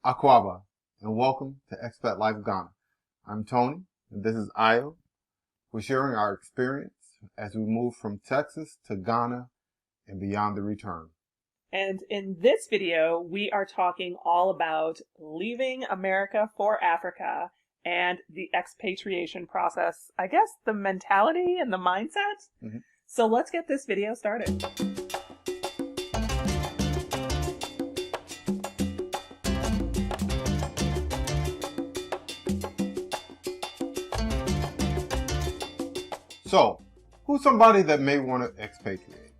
Aquaba, and welcome to Expat Life Ghana. I'm Tony, and this is Ayo. We're sharing our experience as we move from Texas to Ghana and beyond the return. And in this video, we are talking all about leaving America for Africa and the expatriation process. I guess the mentality and the mindset. So let's get this video started. So, who's somebody that may want to expatriate?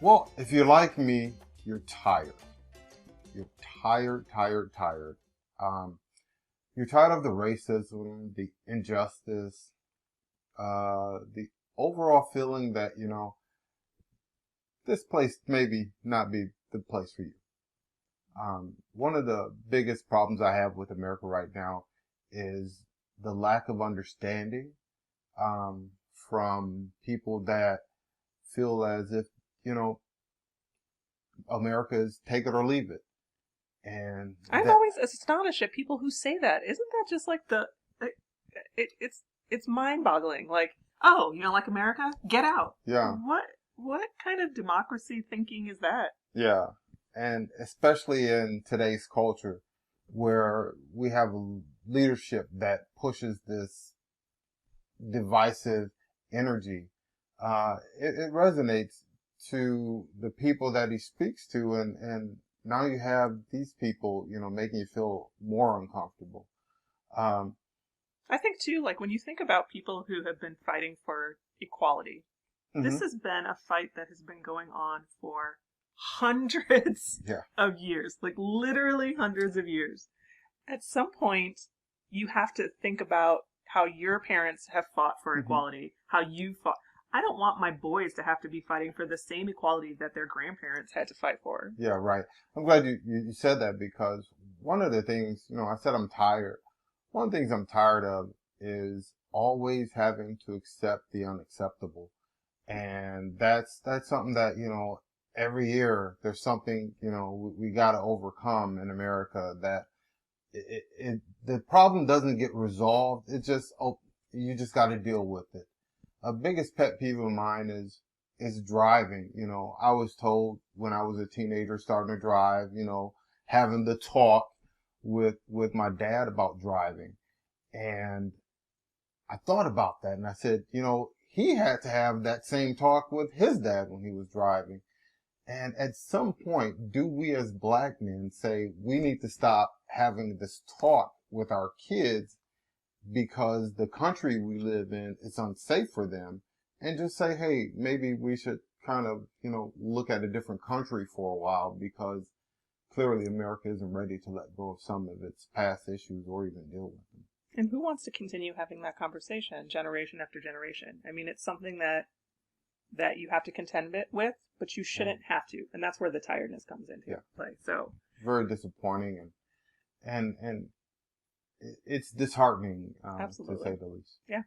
Well, if you're like me, you're tired. You're tired. You're tired of the racism, the injustice, the overall feeling that, this place maybe not be the place for you. One of the biggest problems I have with America right now is the lack of understanding from people that feel as if, America is take it or leave it. And I'm always astonished at people who say that. Isn't that just like it's mind-boggling? Like, oh, you don't like America? Get out. Yeah. What kind of democracy thinking is that? Yeah. And especially in today's culture where we have leadership that pushes this divisive energy, it resonates to the people that he speaks to, and now you have these people, making you feel more uncomfortable. I think too, like when you think about people who have been fighting for equality, this has been a fight that has been going on for hundreds of years, like literally hundreds of years. At some point, you have to think about how your parents have fought for equality, how you fought. I don't want my boys to have to be fighting for the same equality that their grandparents had to fight for. Yeah, right. I'm glad you said that, because one of the things, I said I'm tired. One of the things I'm tired of is always having to accept the unacceptable. And that's something that, every year there's something, we got to overcome in America, that the problem doesn't get resolved. It just, you just got to deal with it. A biggest pet peeve of mine is driving. I was told when I was a teenager starting to drive, having the talk with my dad about driving. And I thought about that and I said, he had to have that same talk with his dad when he was driving. And at some point, do we as black men say we need to stop having this talk with our kids because the country we live in is unsafe for them, and just say, hey, maybe we should kind of, look at a different country for a while, because clearly America isn't ready to let go of some of its past issues or even deal with them. And who wants to continue having that conversation generation after generation? I mean, it's something that you have to contend with, but you shouldn't have to. And that's where the tiredness comes into play. So very disappointing, and it's disheartening, to say the least. Yeah.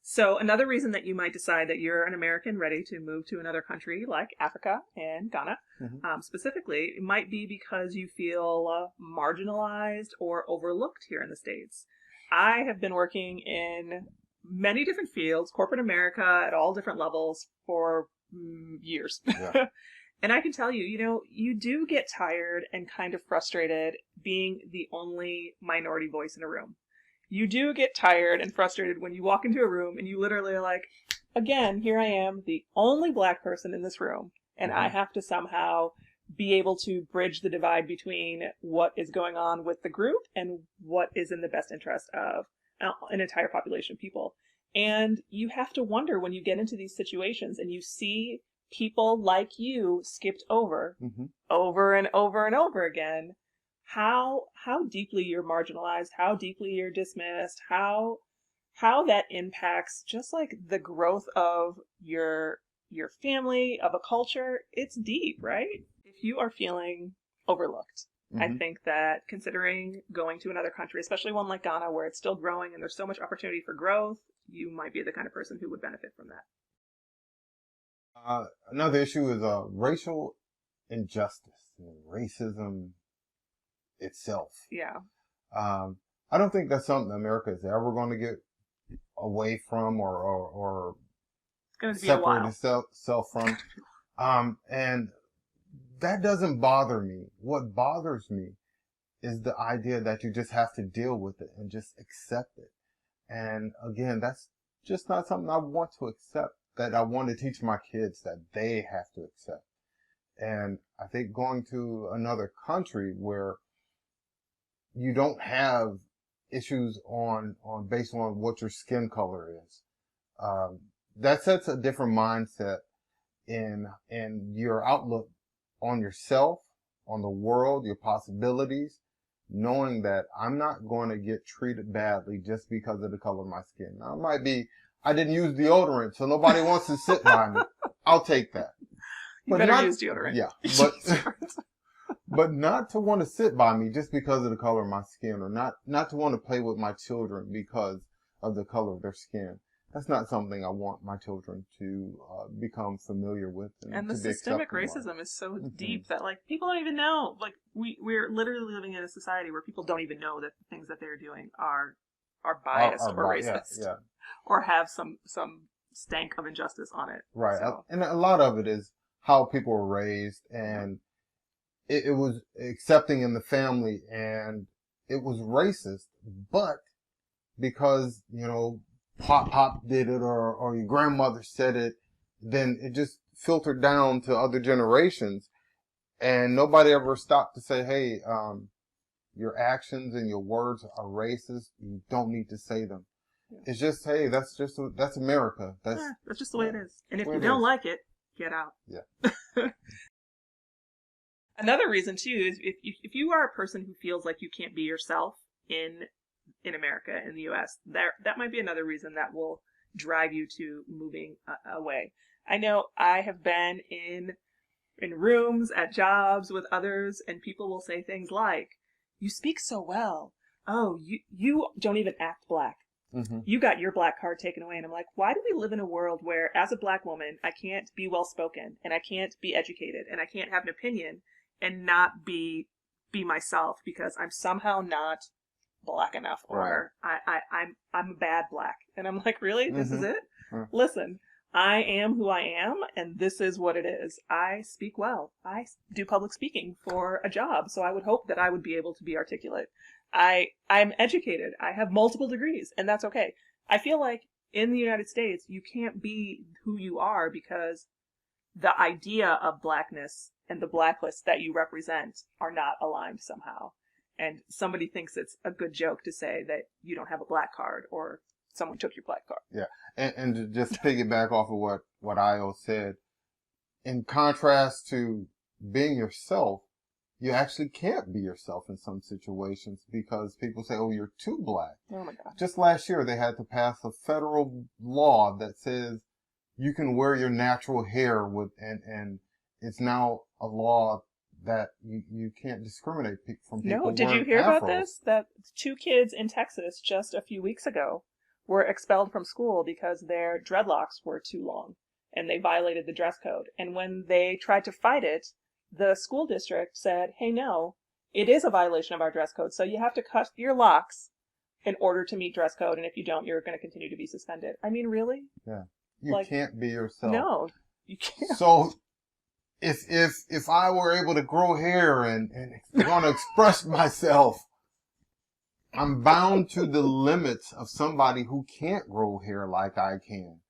So another reason that you might decide that you're an American ready to move to another country like Africa and Ghana, specifically, it might be because you feel marginalized or overlooked here in the States. I have been working in many different fields, corporate America at all different levels for years. Yeah. And I can tell you, you do get tired and kind of frustrated being the only minority voice in a room. You do get tired and frustrated when you walk into a room and you literally are like, again, here I am, the only black person in this room, and I have to somehow be able to bridge the divide between what is going on with the group and what is in the best interest of an entire population of people. And you have to wonder when you get into these situations and you see people like you skipped over and over and over again, how deeply you're marginalized, how deeply you're dismissed, how that impacts just like the growth of your family, of a culture. It's deep, right? If you are feeling overlooked, I think that considering going to another country, especially one like Ghana where it's still growing and there's so much opportunity for growth, you might be the kind of person who would benefit from that. Another issue is racial injustice. and racism itself. Yeah. I don't think that's something America is ever going to get away from or It's going to be a separate while. itself from. And that doesn't bother me. What bothers me is the idea that you just have to deal with it and just accept it. And again, that's just not something I want to accept, that I want to teach my kids that they have to accept. And I think going to another country where you don't have issues based on what your skin color is, that sets a different mindset in your outlook on yourself, on the world, your possibilities, knowing that I'm not going to get treated badly just because of the color of my skin. Now, it might be I didn't use deodorant, so nobody wants to sit by me. I'll take that. You better use deodorant. Yeah, but not to want to sit by me just because of the color of my skin, or not to want to play with my children because of the color of their skin. That's not something I want my children to become familiar with. And the systemic racism is so deep that, like, people don't even know. Like, we're literally living in a society where people don't even know that the things that they're doing are biased or racist, or have some stank of injustice on it. Right, so. And a lot of it is how people were raised, and it was accepting in the family, and it was racist, but because, you know, Pop did it, or your grandmother said it, then it just filtered down to other generations, and nobody ever stopped to say, hey, your actions and your words are racist. You don't need to say them. Yeah. It's just, hey, that's America. That's just the way it is. And if you don't like it, get out. Yeah. Another reason too is if you are a person who feels like you can't be yourself in America, in the U.S., that might be another reason that will drive you to moving away. I know I have been in rooms at jobs with others, and people will say things like, "You speak so well. Oh, you don't even act black. Mm-hmm. You got your black card taken away." And I'm like, why do we live in a world where, as a black woman, I can't be well spoken, and I can't be educated, and I can't have an opinion, and not be myself because I'm somehow not black enough, or right. I'm a bad black. And I'm like, really? This is it? Mm-hmm. Listen, I am who I am, and this is what it is. I speak well. I do public speaking for a job, so I would hope that I would be able to be articulate. I'm educated. I have multiple degrees, and that's okay. I feel like in the United States, you can't be who you are because the idea of blackness and the blacklist that you represent are not aligned somehow. And somebody thinks it's a good joke to say that you don't have a black card, or someone took your black card. Yeah. And to just piggyback off of what Io said, in contrast to being yourself, you actually can't be yourself in some situations because people say, oh, you're too black. Oh my God. Just last year, they had to pass a federal law that says you can wear your natural hair and it's now a law that you can't discriminate from people. No, did you hear about this? That 2 kids in Texas just a few weeks ago were expelled from school because their dreadlocks were too long and they violated the dress code. And when they tried to fight it, the school district said, hey, no, it is a violation of our dress code, so you have to cut your locks in order to meet dress code, and if you don't, you're going to continue to be suspended. I mean, really? Yeah. You can't be yourself. No, you can't. So if I were able to grow hair and want to express myself, I'm bound to the limits of somebody who can't grow hair like I can.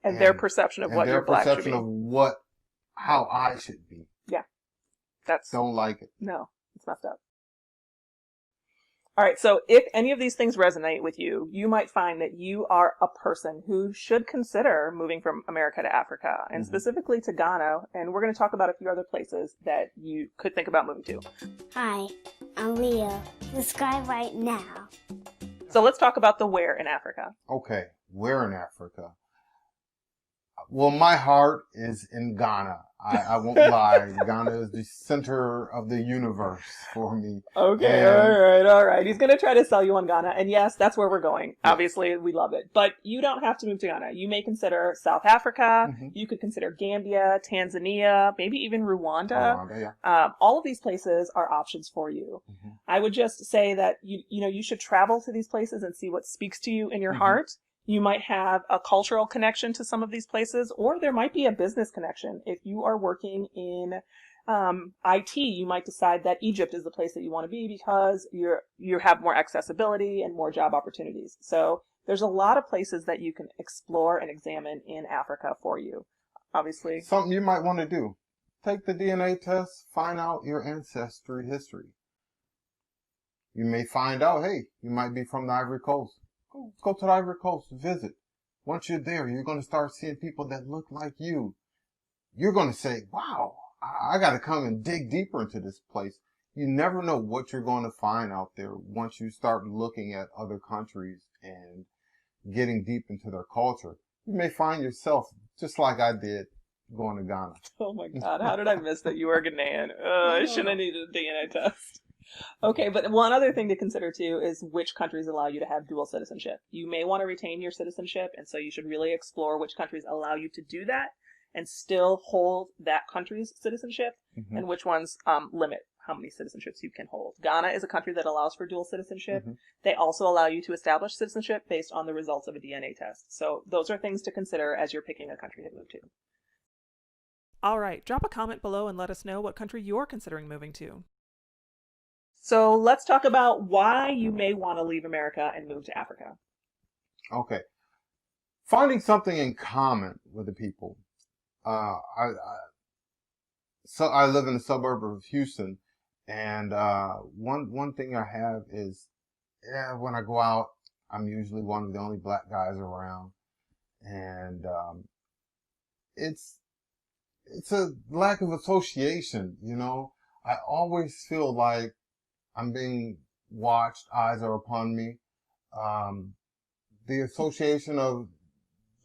And their perception of what your black should be. Their perception of how I should be. Yeah. Don't like it. No, it's messed up. All right, so if any of these things resonate with you, you might find that you are a person who should consider moving from America to Africa, and specifically to Ghana, and we're going to talk about a few other places that you could think about moving to. Hi, I'm Leo. Subscribe right now. So let's talk about the where in Africa. Okay, where in Africa? Well, my heart is in Ghana. I won't lie. Ghana is the center of the universe for me. Okay, And all right. He's going to try to sell you on Ghana. And yes, that's where we're going. yes. Obviously, we love it. But you don't have to move to Ghana. You may consider South Africa. Mm-hmm. You could consider Gambia, Tanzania, maybe even Rwanda. Rwanda, yeah. All of these places are options for you. Mm-hmm. I would just say that you should travel to these places and see what speaks to you in your Mm-hmm. heart. You might have a cultural connection to some of these places, or there might be a business connection. If you are working in IT, you might decide that Egypt is the place that you want to be because you have more accessibility and more job opportunities. So there's a lot of places that you can explore and examine in Africa for you. Obviously, Something you might want to do. Take the DNA test, find out your ancestry history. You may find out, hey, you might be from the Ivory Coast. Go to the Ivory Coast, visit. Once you're there, you're going to start seeing people that look like you. You're going to say, wow, I got to come and dig deeper into this place. You never know what you're going to find out there once you start looking at other countries and getting deep into their culture. You may find yourself, just like I did, going to Ghana. oh my God, how did I miss that you were Ghanaian? I shouldn't have needed a DNA test. Okay, but one other thing to consider too is which countries allow you to have dual citizenship. You may want to retain your citizenship, and so you should really explore which countries allow you to do that and still hold that country's citizenship, Mm-hmm. and which ones limit how many citizenships you can hold. Ghana is a country that allows for dual citizenship. Mm-hmm. They also allow you to establish citizenship based on the results of a DNA test. So those are things to consider as you're picking a country to move to. All right, drop a comment below and let us know what country you're considering moving to. So let's talk about why you may want to leave America and move to Africa. Okay. Finding something in common with the people. So I live in the suburb of Houston, and one thing I have is, when I go out, I'm usually one of the only black guys around, and it's a lack of association. I always feel like I'm being watched, eyes are upon me. The association of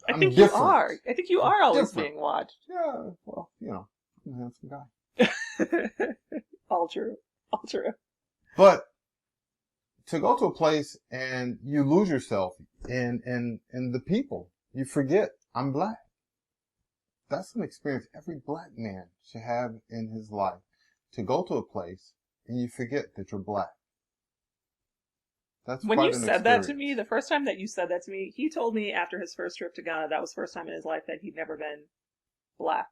I'm think different. you are. I think you are always Different. being watched. Yeah, well, I'm a handsome guy. All true. All true. But to go to a place and you lose yourself in the people, you forget I'm black. That's an experience every black man should have in his life. To go to a place and you forget that you're black. That's when quite you an said that to experience. me, the first time that you said that to me, he told me after his first trip to Ghana, that was the first time in his life that he'd never been black.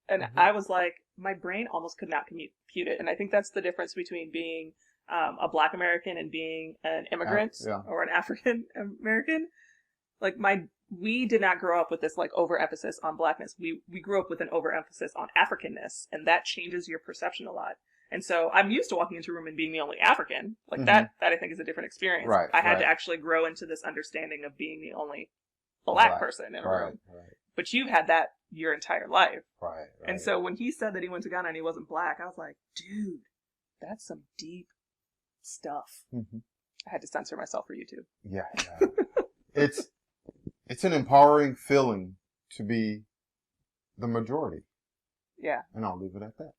And Mm-hmm. I was like, my brain almost could not compute it. And I think that's the difference between being a black American and being an immigrant Yeah. or an African American. Like we did not grow up with this like overemphasis on blackness. We grew up with an overemphasis on Africanness, and that changes your perception a lot. And so I'm used to walking into a room and being the only African. Like that I think is a different experience. Right, I had right. to actually grow into this understanding of being the only black person in a room. Right. But you've had that your entire life. Right. And so when he said that he went to Ghana and he wasn't black, I was like, dude, that's some deep stuff. Mm-hmm. I had to censor myself for you too. Yeah. It's an empowering feeling to be the majority. Yeah. And I'll leave it at that.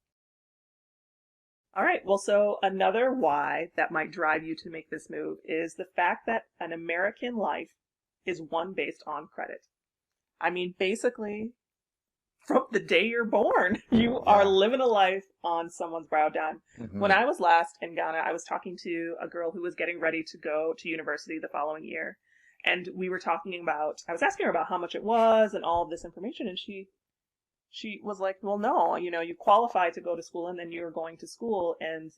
All right. Well, so another why that might drive you to make this move is the fact that an American life is one based on credit. I mean, basically, from the day you're born, you are living a life on someone's brow dime. Mm-hmm. When I was last in Ghana, I was talking to a girl who was getting ready to go to university the following year. And we were talking about, I was asking her about how much it was and all of this information. And she was like, well, no, you qualify to go to school and then you're going to school and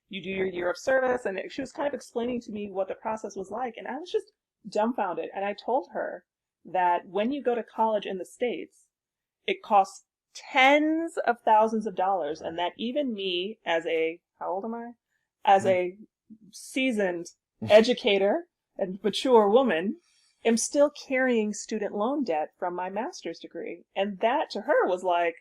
you do your year of service. And she was kind of explaining to me what the process was like. And I was just dumbfounded. And I told her that when you go to college in the States, it costs tens of thousands of dollars. And that even me as how old am I? As a seasoned educator and mature woman, am still carrying student loan debt from my master's degree. And that to her was like,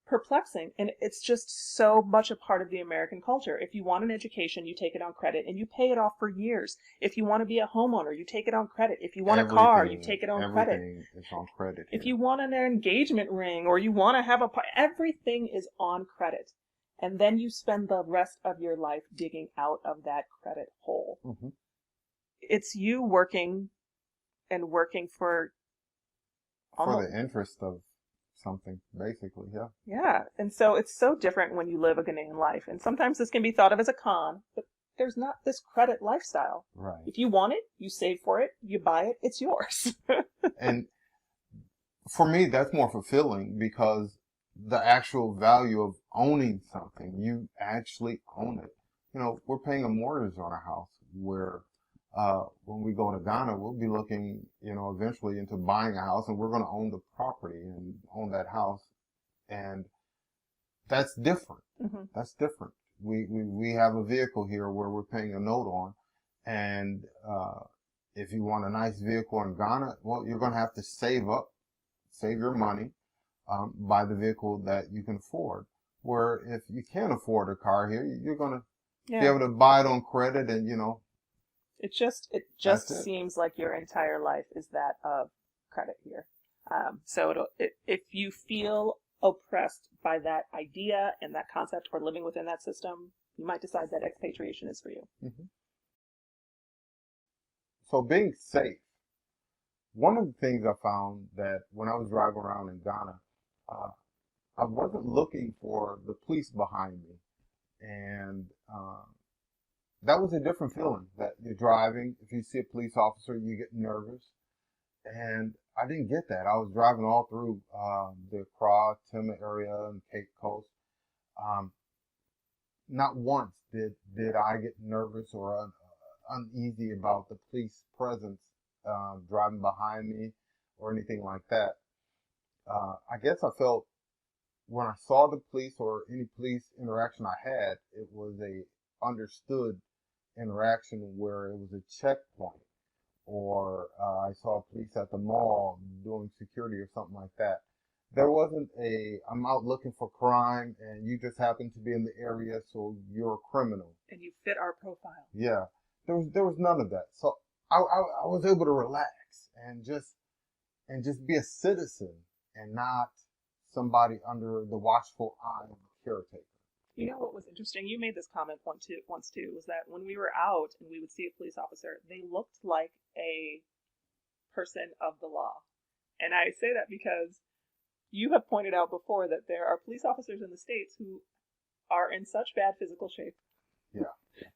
perplexing. And it's just so much a part of the American culture. If you want an education, you take it on credit and you pay it off for years. If you want to be a homeowner, you take it on credit. If you want a car, you take it on credit. Everything is on credit. If you want an engagement ring or you want to have everything is on credit. And then you spend the rest of your life digging out of that credit hole. Mm-hmm. It's you working and working for the interest of something, basically, yeah. Yeah, and so it's so different when you live a Ghanaian life. And sometimes this can be thought of as a con, but there's not this credit lifestyle. Right. If you want it, you save for it, you buy it, it's yours. And for me, that's more fulfilling because the actual value of owning something, you actually own it. You know, we're paying a mortgage on a house where when we go to Ghana, we'll be looking, you know, eventually into buying a house, and we're going to own the property and own that house. And that's different. Mm-hmm. That's different. We have a vehicle here where we're paying a note on. And if you want a nice vehicle in Ghana, well, you're going to have to save your money, buy the vehicle that you can afford. Where if you can't afford a car here, you're going to be able to buy it on credit and, you know. It just seems like your entire life is that of credit here. So if you feel oppressed by that idea and that concept or living within that system, you might decide that expatriation is for you. Mm-hmm. So being safe. One of the things I found that when I was driving around in Ghana, I wasn't looking for the police behind me. And that was a different feeling, that you're driving. If you see a police officer, you get nervous. And I didn't get that. I was driving all through the Accra, Tema area and Cape Coast. Not once did I get nervous or uneasy about the police presence driving behind me or anything like that. I guess I felt when I saw the police or any police interaction I had, it was a understood interaction where it was a checkpoint, or I saw police at the mall doing security or something like that. There wasn't I'm out looking for crime and you just happen to be in the area, so you're a criminal. And you fit our profile. Yeah. There was none of that. So I was able to relax and just be a citizen and not somebody under the watchful eye of a caretaker. You know what was interesting? You made this comment once too, was that when we were out and we would see a police officer, they looked like a person of the law. And I say that because you have pointed out before that there are police officers in the States who are in such bad physical shape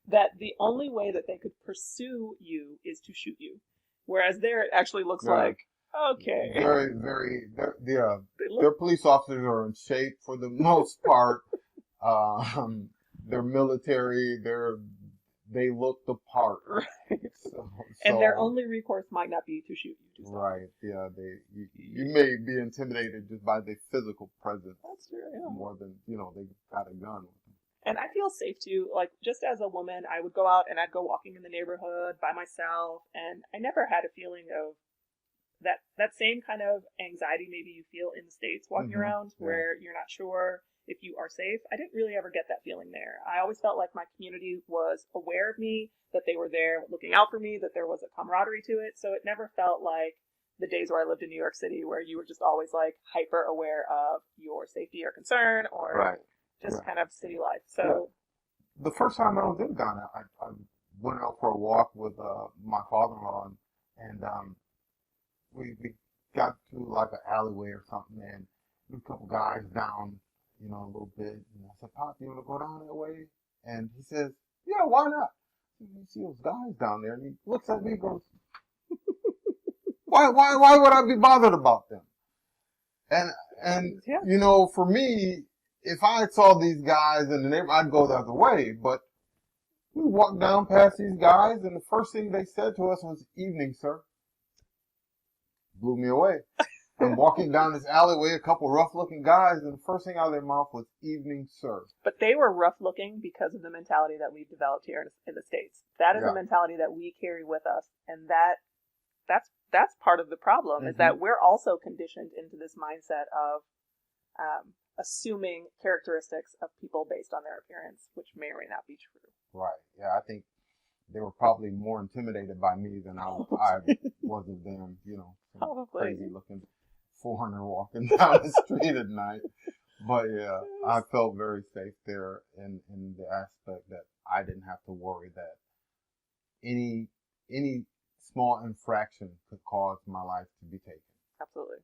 that the only way that they could pursue you is to shoot you. Whereas there it actually looks like, okay. Very, very, their police officers are in shape for the most part. They're military. They look the part. Right. And their only recourse might not be to shoot you. Right. Yeah. You may be intimidated just by their physical presence. That's true. Yeah. More than, they got a gun with them. And I feel safe too. Like, just as a woman, I would go out and I'd go walking in the neighborhood by myself, and I never had a feeling of that same kind of anxiety maybe you feel in the States walking around, where you're not sure if you are safe. I didn't really ever get that feeling there. I always felt like my community was aware of me, that they were there looking out for me, that there was a camaraderie to it. So it never felt like the days where I lived in New York City, where you were just always like hyper aware of your safety or concern, or kind of city life. So the first time I was in Ghana, I went out for a walk with my father-in-law, and we got to like an alleyway or something, and there was a couple guys down, a little bit. And I said, "Pop, you want to go down that way?" And he says, "Yeah, why not?" You see those guys down there, and he looks at me and goes, "Why would I be bothered about them?" And for me, if I saw these guys in the neighborhood, I'd go the other way. But we walked down past these guys, and the first thing they said to us was, "Evening, sir." Blew me away. I'm walking down this alleyway, a couple rough-looking guys, and the first thing out of their mouth was, "Evening, sir." But they were rough-looking because of the mentality that we've developed here in the States. That is a mentality that we carry with us, and that's part of the problem, is that we're also conditioned into this mindset of assuming characteristics of people based on their appearance, which may or may not be true. Right. Yeah, I think they were probably more intimidated by me than I was of them, you know, some crazy looking foreigner walking down the street at night. But yeah, I felt very safe there in the aspect that I didn't have to worry that any small infraction could cause my life to be taken. Absolutely.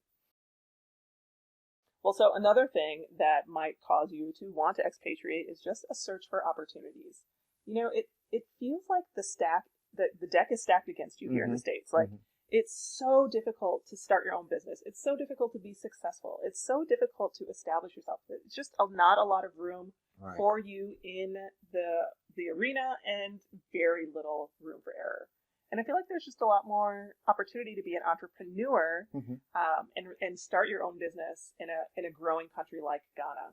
Well, so another thing that might cause you to want to expatriate is just a search for opportunities. You know, it feels like the deck is stacked against you here in the States. Like, it's so difficult to start your own business. It's so difficult to be successful. It's so difficult to establish yourself. It's just not a lot of room for you in the arena, and very little room for error. And I feel like there's just a lot more opportunity to be an entrepreneur and start your own business in a growing country like Ghana.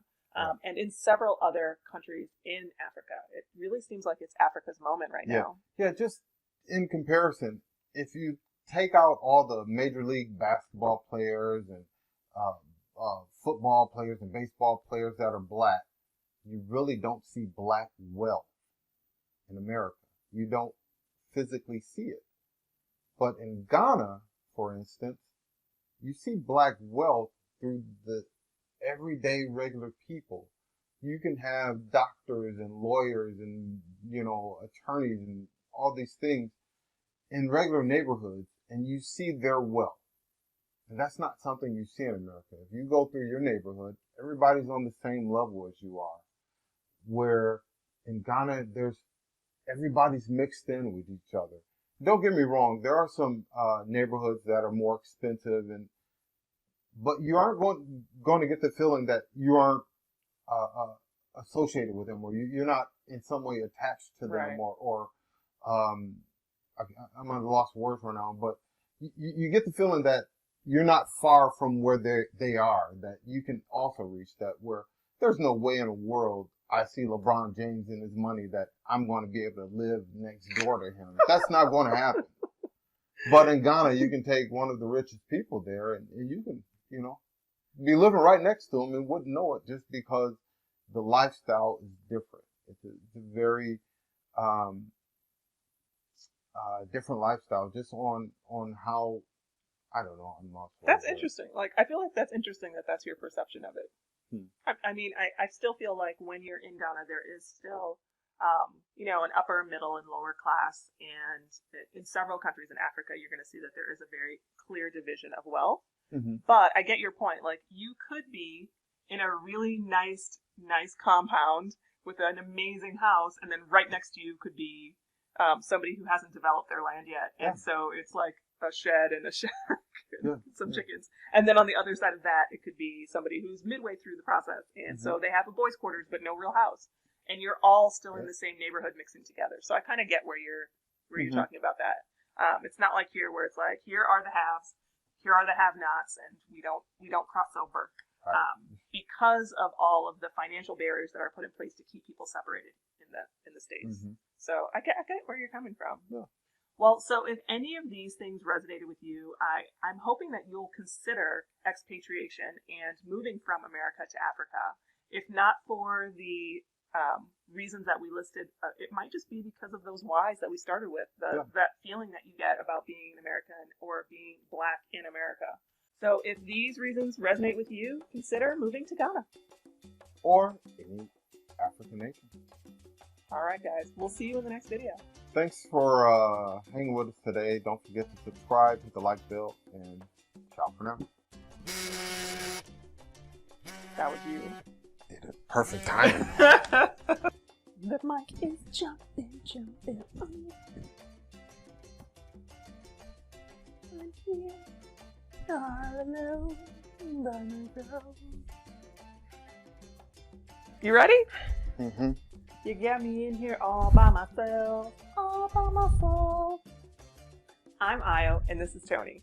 And in several other countries in Africa. It really seems like it's Africa's moment right now. Yeah, just in comparison, if you take out all the major league basketball players and football players and baseball players that are black, you really don't see black wealth in America. You don't physically see it. But in Ghana, for instance, you see black wealth through the everyday regular people. You can have doctors and lawyers and, you know, attorneys and all these things in regular neighborhoods, and you see their wealth. And that's not something you see in America. If you go through your neighborhood, everybody's on the same level as you are. Where in Ghana, everybody's mixed in with each other. Don't get me wrong, there are some neighborhoods that are more expensive, but you aren't going to get the feeling that you aren't associated with them, or you're not in some way attached to them, or I'm at a loss of words right now, but you get the feeling that you're not far from where they are, that you can also reach that, where there's no way in the world I see LeBron James and his money that I'm going to be able to live next door to him. That's not going to happen. But in Ghana, you can take one of the richest people there, and you can, you know, be living right next to him and wouldn't know it, just because the lifestyle is different. It's a very different lifestyle, just on how, I don't know. That's interesting. Like, I feel like that's interesting that that's your perception of it. I mean, I still feel like when you're in Ghana, there is still, you know, an upper, middle, and lower class. And in several countries in Africa, you're going to see that there is a very clear division of wealth. But I get your point. Like, you could be in a really nice compound with an amazing house, and then right next to you could be somebody who hasn't developed their land yet. And so it's like a shed and a shack and some chickens. And then on the other side of that, it could be somebody who's midway through the process. And so they have a boys' quarters, but no real house. And you're all still in the same neighborhood mixing together. So I kind of get where you're talking about that. It's not like here where it's like, here are the haves, here are the have-nots, and we don't cross over. Because of all of the financial barriers that are put in place to keep people separated in the States. So I get where you're coming from. Yeah. Well, so if any of these things resonated with you, I'm hoping that you'll consider expatriation and moving from America to Africa. If not for the reasons that we listed, it might just be because of those whys that we started with, that feeling that you get about being an American or being Black in America. So if these reasons resonate with you, consider moving to Ghana. Or any African nation. All right, guys. We'll see you in the next video. Thanks for hanging with us today. Don't forget to subscribe, hit the like bell, and ciao for now. That was you. Did it. Perfect timing. The mic is jumping. I'm here, all alone, by myself. You ready? You got me in here all by myself. I'm Io, and this is Tony.